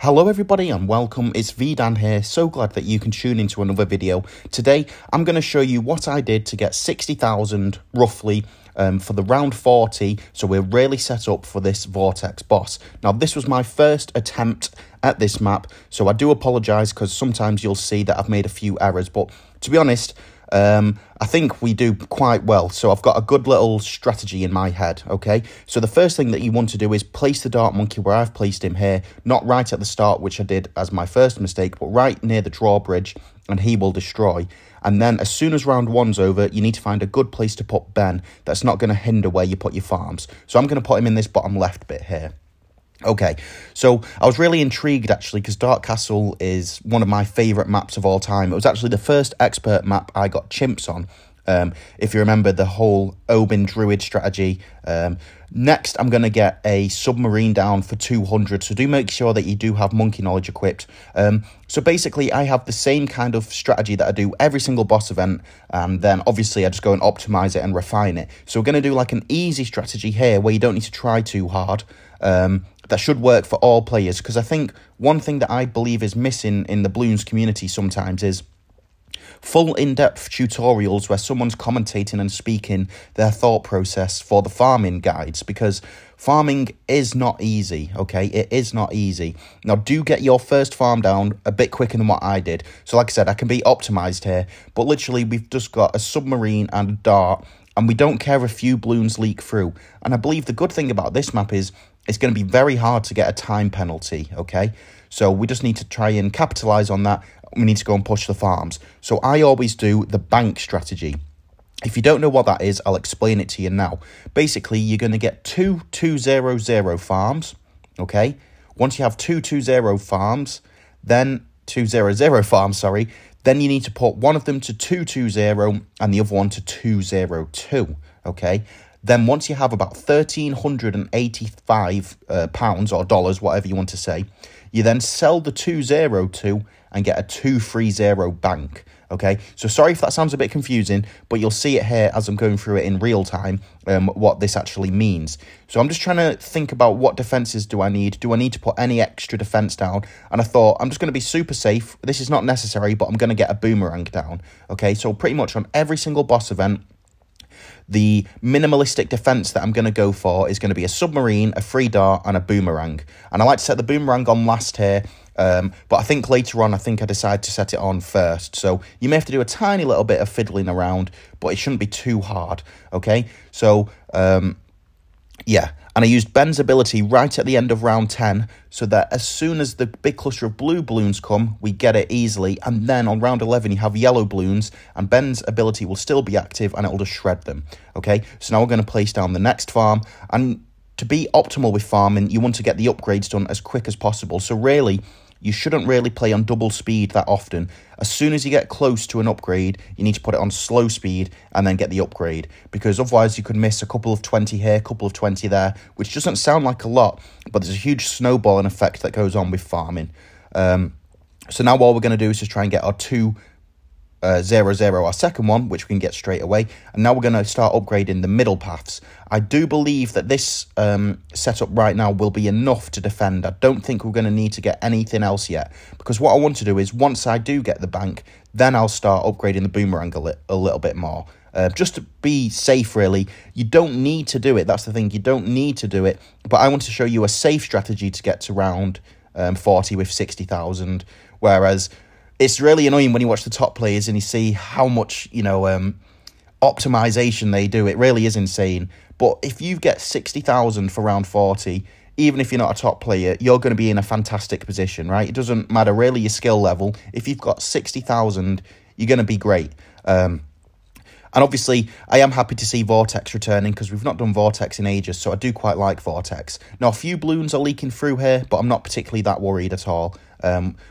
Hello everybody and welcome, it's VDan here, so glad that you can tune into another video. Today I'm going to show you what I did to get 60,000 roughly for the round 40, so we're really set up for this Vortex boss. Now this was my first attempt at this map, so I do apologise because sometimes you'll see that I've made a few errors, but to be honest, I think we do quite well. So I've got a good little strategy in my head, okay? So the first thing that you want to do is place the dart monkey where I've placed him here, not right at the start, which I did as my first mistake, but right near the drawbridge, and he will destroy. And then as soon as round one's over, you need to find a good place to put Ben that's not going to hinder where you put your farms. So I'm going to put him in this bottom left bit here. Okay, so I was really intrigued actually because Dark Castle is one of my favourite maps of all time. It was actually the first expert map I got chimps on, if you remember the whole Obin Druid strategy. Next, I'm going to get a submarine down for 200, so do make sure that you do have monkey knowledge equipped. So basically, I have the same kind of strategy that I do every single boss event, and then obviously I just go and optimise it and refine it. So we're going to do like an easy strategy here where you don't need to try too hard. That should work for all players, because I think one thing that I believe is missing in the Bloons community sometimes is full in-depth tutorials where someone's commentating and speaking their thought process for the farming guides, because farming is not easy, okay? It is not easy. Now, do get your first farm down a bit quicker than what I did. So like I said, I can be optimized here, but literally we've just got a submarine and a dart, and we don't care if a few balloons leak through. And I believe the good thing about this map is it's going to be very hard to get a time penalty, okay? So we just need to try and capitalize on that. We need to go and push the farms. So I always do the bank strategy. If you don't know what that is, I'll explain it to you now. Basically, you're going to get 200 farms, okay? Once you have 220 farms, then 200 farms, sorry, then you need to put one of them to 220 and the other one to 202, okay? Then once you have about £1,385 pounds or dollars, whatever you want to say, you then sell the 202 and get a 230 bank, okay? So sorry if that sounds a bit confusing, but you'll see it here as I'm going through it in real time, what this actually means. So I'm just trying to think about what defenses do I need? Do I need to put any extra defense down? And I thought, I'm just going to be super safe. This is not necessary, but I'm going to get a boomerang down, okay? So pretty much on every single boss event, the minimalistic defense that I'm going to go for is going to be a submarine, a free dart, and a boomerang. And I like to set the boomerang on last here, but I think later on, I decide to set it on first. So you may have to do a tiny little bit of fiddling around, but it shouldn't be too hard, okay? So, yeah. And I used Ben's ability right at the end of round 10, so that as soon as the big cluster of blue balloons come, we get it easily. And then on round 11, you have yellow balloons, and Ben's ability will still be active, and it will just shred them, okay? So now we're going to place down the next farm. And to be optimal with farming, you want to get the upgrades done as quick as possible. So really, you shouldn't really play on double speed that often. As soon as you get close to an upgrade, you need to put it on slow speed and then get the upgrade, because otherwise you could miss a couple of 20 here, a couple of 20 there, which doesn't sound like a lot, but there's a huge snowballing effect that goes on with farming. So now all we're going to do is just try and get our 200, our second one, which we can get straight away. And now we're going to start upgrading the middle paths. I do believe that this setup right now will be enough to defend. I don't think we're going to need to get anything else yet, because what I want to do is once I do get the bank, then I'll start upgrading the boomerang a little bit more. Just to be safe, really. You don't need to do it. That's the thing. You don't need to do it. But I want to show you a safe strategy to get to round 40 with 60,000, whereas it's really annoying when you watch the top players and you see how much, optimization they do. It really is insane. But if you get 60,000 for round 40, even if you're not a top player, you're going to be in a fantastic position, right? It doesn't matter really your skill level. If you've got 60,000, you're going to be great. And obviously, I am happy to see Vortex returning, because we've not done Vortex in ages, so I do quite like Vortex. Now, a few balloons are leaking through here, but I'm not particularly that worried at all.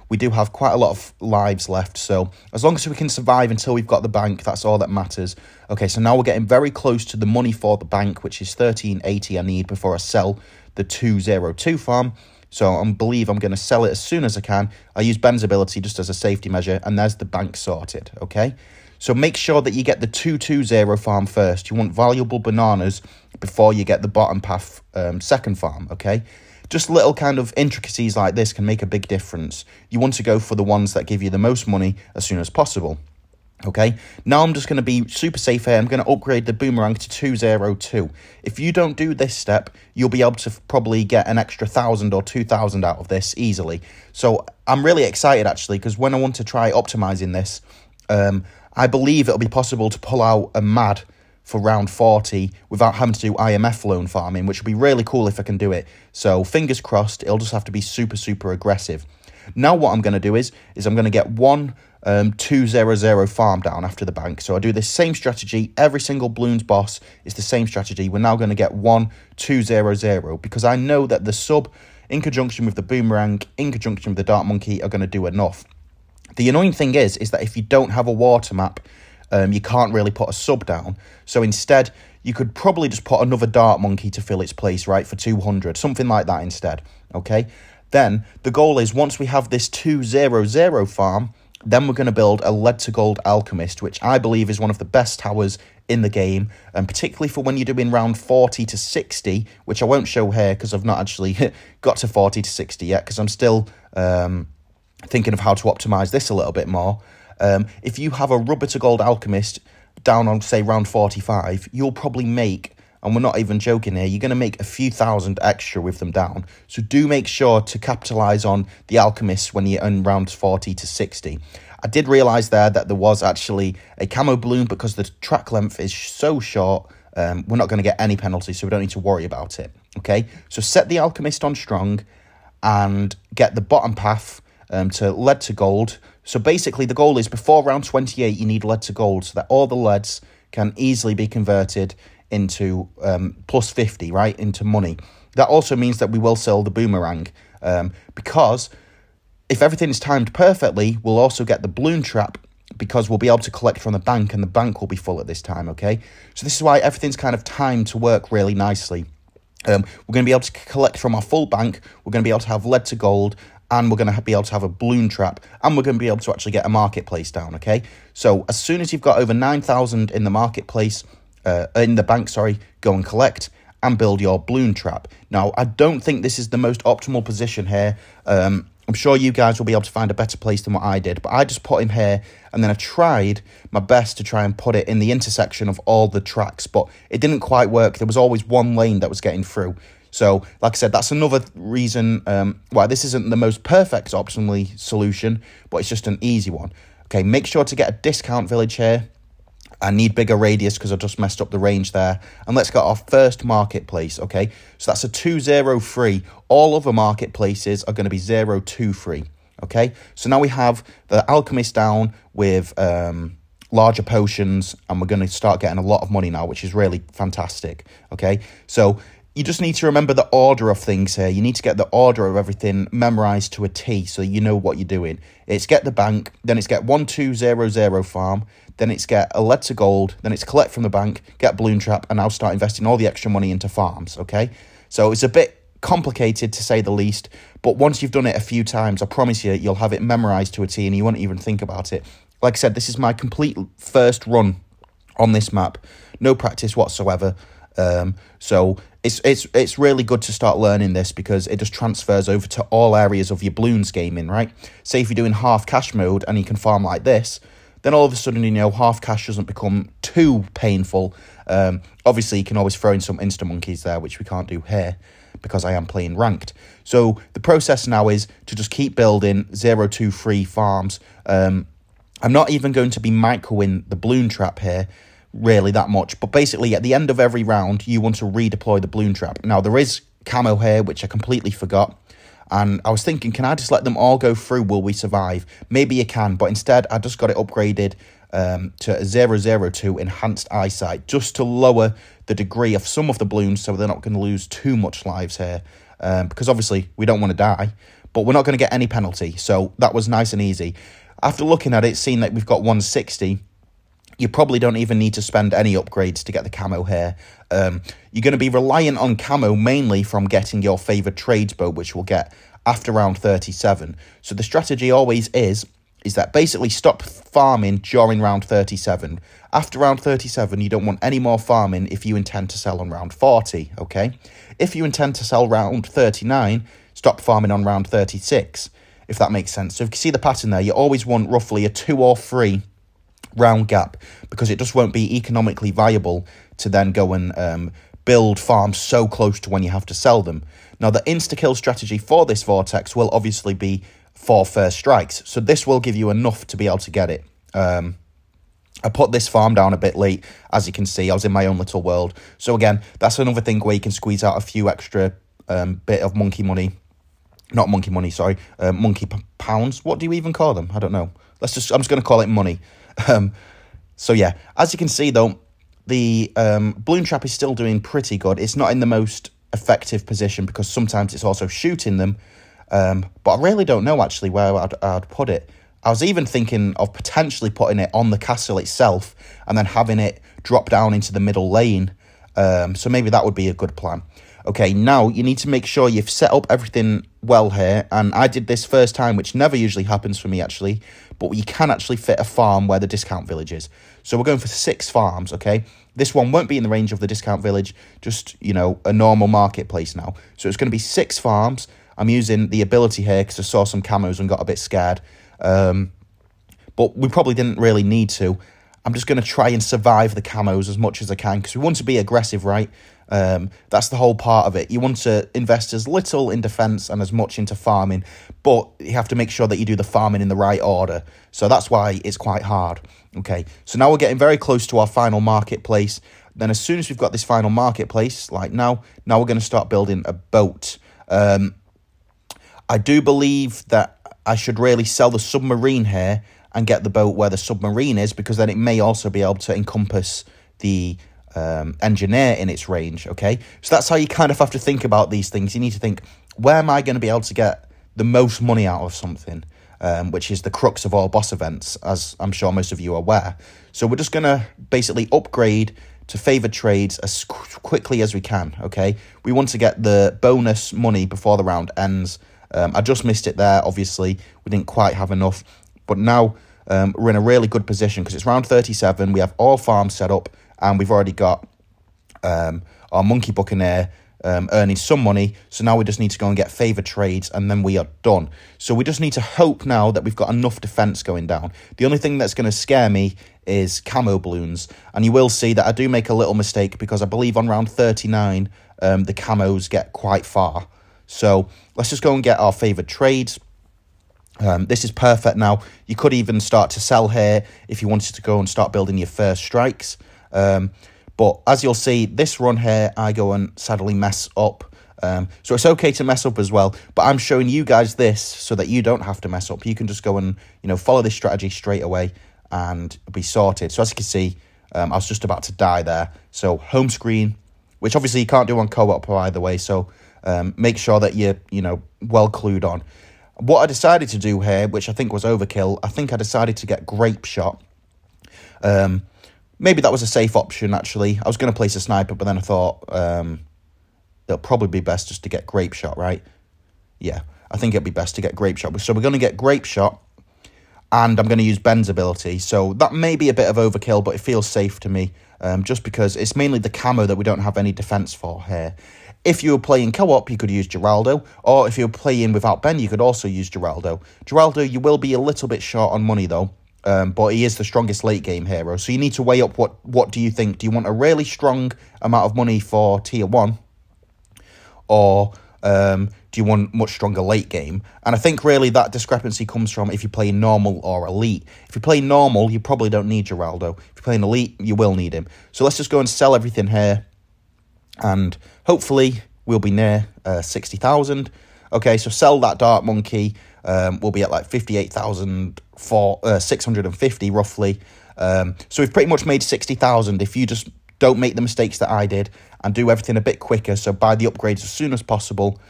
We do have quite a lot of lives left, so as long as we can survive until we've got the bank, that's all that matters. Okay, so now we're getting very close to the money for the bank, which is 1380 I need before I sell the 202 farm. So I believe I'm going to sell it as soon as I can. I use Ben's ability just as a safety measure, and there's the bank sorted, okay? So make sure that you get the 220 farm first. You want valuable bananas before you get the bottom path second farm, okay? just little kind of intricacies like this can make a big difference. You want to go for the ones that give you the most money as soon as possible. Okay, now I'm just going to be super safe here. I'm going to upgrade the boomerang to 202. If you don't do this step, you'll be able to probably get an extra 1,000 or 2,000 out of this easily. So I'm really excited actually, because when I want to try optimizing this, I believe it'll be possible to pull out a MAD for round 40 without having to do IMF loan farming, which would be really cool if I can do it. So fingers crossed, it'll just have to be super, super aggressive. Now what I'm going to do is I'm going to get one 200 farm down after the bank. So I do this same strategy. Every single balloons boss is the same strategy. We're now going to get 1-2-0-0 because I know that the sub in conjunction with the boomerang, in conjunction with the dart monkey, are going to do enough. The annoying thing is that if you don't have a water map, you can't really put a sub down. So instead, you could probably just put another dart monkey to fill its place, right, for 200, something like that instead, okay? Then the goal is once we have this 200 farm, then we're going to build a lead to gold alchemist, which I believe is one of the best towers in the game, and particularly for when you're doing round 40 to 60, which I won't show here because I've not actually got to 40 to 60 yet, because I'm still thinking of how to optimize this a little bit more. If you have a rubber to gold alchemist down on, say, round 45, you'll probably make, and we're not even joking here, you're going to make a few thousand extra with them down. So do make sure to capitalize on the alchemists when you're in round 40 to 60. I did realize there that there was actually a camo balloon, because the track length is so short, we're not going to get any penalty, so we don't need to worry about it. Okay, so set the alchemist on strong and get the bottom path to lead to gold. So basically the goal is before round 28 you need lead to gold, so that all the leads can easily be converted into plus 50, right, into money. That also means that we will sell the boomerang, because if everything is timed perfectly, we'll also get the balloon trap, because we'll be able to collect from the bank, and the bank will be full at this time, okay? So this is why everything's kind of timed to work really nicely. We're going to be able to collect from our full bank, we're going to be able to have lead to gold, and we're going to be able to have a balloon trap, and we're going to be able to actually get a marketplace down, okay? So as soon as you've got over 9,000 in the marketplace, in the bank, sorry, go and collect and build your balloon trap. Now, I don't think this is the most optimal position here. I'm sure you guys will be able to find a better place than what I did, but I just put him here, and then I tried my best to try and put it in the intersection of all the tracks, but it didn't quite work. There was always one lane that was getting through. So, like I said, that's another reason why this isn't the most perfect optimally solution, but it's just an easy one. Okay, make sure to get a discount village here. I need bigger radius because I just messed up the range there. And let's get our first marketplace, okay? So that's a 203. All other marketplaces are going to be 023, okay? So now we have the alchemist down with larger potions, and we're going to start getting a lot of money now, which is really fantastic, okay? So you just need to remember the order of things here. You need to get the order of everything memorized to a T so you know what you're doing. It's get the bank, then it's get 1200 farm, then it's get a lead to gold, then it's collect from the bank, get balloon trap, and now start investing all the extra money into farms, okay? So it's a bit complicated to say the least, but once you've done it a few times, I promise you, you'll have it memorized to a T and you won't even think about it. Like I said, this is my complete first run on this map. No practice whatsoever. So it's really good to start learning this, because it just transfers over to all areas of your balloons gaming, right? Say if you're doing half cash mode and you can farm like this, then all of a sudden, you know, half cash doesn't become too painful. Obviously, you can always throw in some insta-monkeys there, which we can't do here because I am playing ranked. So the process now is to just keep building 023 farms. I'm not even going to be microing the balloon trap here really that much, but basically at the end of every round, you want to redeploy the balloon trap. Now, there is camo here, which I completely forgot. And I was thinking, can I just let them all go through? Will we survive? Maybe you can, but instead I just got it upgraded to a 002 enhanced eyesight, just to lower the degree of some of the balloons so they're not going to lose too much lives here. Because obviously we don't want to die, but we're not going to get any penalty. So that was nice and easy. After looking at it, seeing that we've got 160, you probably don't even need to spend any upgrades to get the camo here. You're going to be reliant on camo mainly from getting your favoured trades boat, which we'll get after round 37. So the strategy always is is that basically stop farming during round 37. After round 37, you don't want any more farming if you intend to sell on round 40, okay? If you intend to sell round 39, stop farming on round 36, if that makes sense. So if you see the pattern there, you always want roughly a 2 or 3 round gap, because it just won't be economically viable to then go and build farms so close to when you have to sell them. Now, the insta-kill strategy for this Vortex will obviously be 4 first strikes, so this will give you enough to be able to get it. I put this farm down a bit late, as you can see. I was in my own little world. So again, that's another thing where you can squeeze out a few extra bit of monkey money. Not monkey money, sorry. Monkey pounds. What do you even call them? I don't know. I'm just going to call it money. So yeah, as you can see though, the balloon trap is still doing pretty good. It's not in the most effective position because sometimes it's also shooting them. But I really don't know actually where I'd put it. I was even thinking of potentially putting it on the castle itself and then having it drop down into the middle lane. So maybe that would be a good plan. Okay, now you need to make sure you've set up everything well here. And I did this first time, which never usually happens for me actually. But you can actually fit a farm where the discount village is. So we're going for 6 farms, okay? This one won't be in the range of the discount village, just, you know, a normal marketplace now. So it's going to be 6 farms. I'm using the ability here because I saw some camos and got a bit scared. But we probably didn't really need to. I'm just going to try and survive the camos as much as I can because we want to be aggressive, right? That's the whole part of it. You want to invest as little in defense and as much into farming, but you have to make sure that you do the farming in the right order. So that's why it's quite hard. Okay, so now we're getting very close to our final marketplace. Then as soon as we've got this final marketplace, like now we're going to start building a boat. I do believe that I should really sell the submarine here and get the boat where the submarine is, because then it may also be able to encompass the engineer in its range, okay? So that's how you kind of have to think about these things. You need to think, where am I going to be able to get the most money out of something, which is the crux of all boss events, as I'm sure most of you are aware. So we're just going to basically upgrade to favoured trades as quickly as we can, okay? We want to get the bonus money before the round ends. I just missed it there, obviously. We didn't quite have enough. But now we're in a really good position because it's round 37. We have all farms set up and we've already got our monkey buccaneer earning some money. So now we just need to go and get favoured trades and then we are done. So we just need to hope now that we've got enough defence going down. The only thing that's going to scare me is camo balloons. And you will see that I do make a little mistake because I believe on round 39 the camos get quite far. So let's just go and get our favoured trades. This is perfect now. You could even start to sell here if you wanted to go and start building your first strikes. But as you'll see, this run here, I go and sadly mess up. So it's okay to mess up as well. But I'm showing you guys this so that you don't have to mess up. You can just go and, you know, follow this strategy straight away and be sorted. So as you can see, I was just about to die there. So home screen, which obviously you can't do on co-op either way. So make sure that you're, you know, well clued on. What I decided to do here, which I think was overkill, I think I decided to get grape shot. Maybe that was a safe option, actually. I was going to place a sniper, but then I thought it'll probably be best just to get grape shot, right? Yeah, I think it'd be best to get grape shot. So we're going to get grape shot, and I'm going to use Ben's ability. So that may be a bit of overkill, but it feels safe to me, just because it's mainly the camo that we don't have any defense for here. If you were playing co-op, you could use Geraldo, or if you were playing without Ben, you could also use Geraldo. Geraldo, you will be a little bit short on money, though, but he is the strongest late-game hero, so you need to weigh up what do you think. Do you want a really strong amount of money for Tier 1, or do you want much stronger late game? And I think really that discrepancy comes from if you're playing normal or elite. If you're playing normal, you probably don't need Geraldo. If you're playing elite, you will need him. So let's just go and sell everything here. And hopefully we'll be near 60,000. Okay, so sell that dark monkey. We'll be at like 58,650 roughly. So we've pretty much made 60,000 if you just don't make the mistakes that I did and do everything a bit quicker. So buy the upgrades as soon as possible.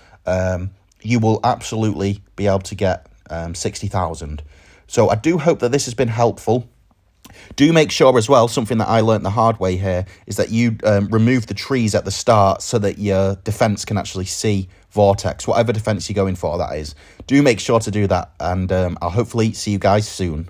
You will absolutely be able to get 60,000. So I do hope that this has been helpful. Do make sure as well, something that I learned the hard way here, is that you remove the trees at the start so that your defense can actually see Vortex, whatever defense you're going for, that is. Do make sure to do that, and I'll hopefully see you guys soon.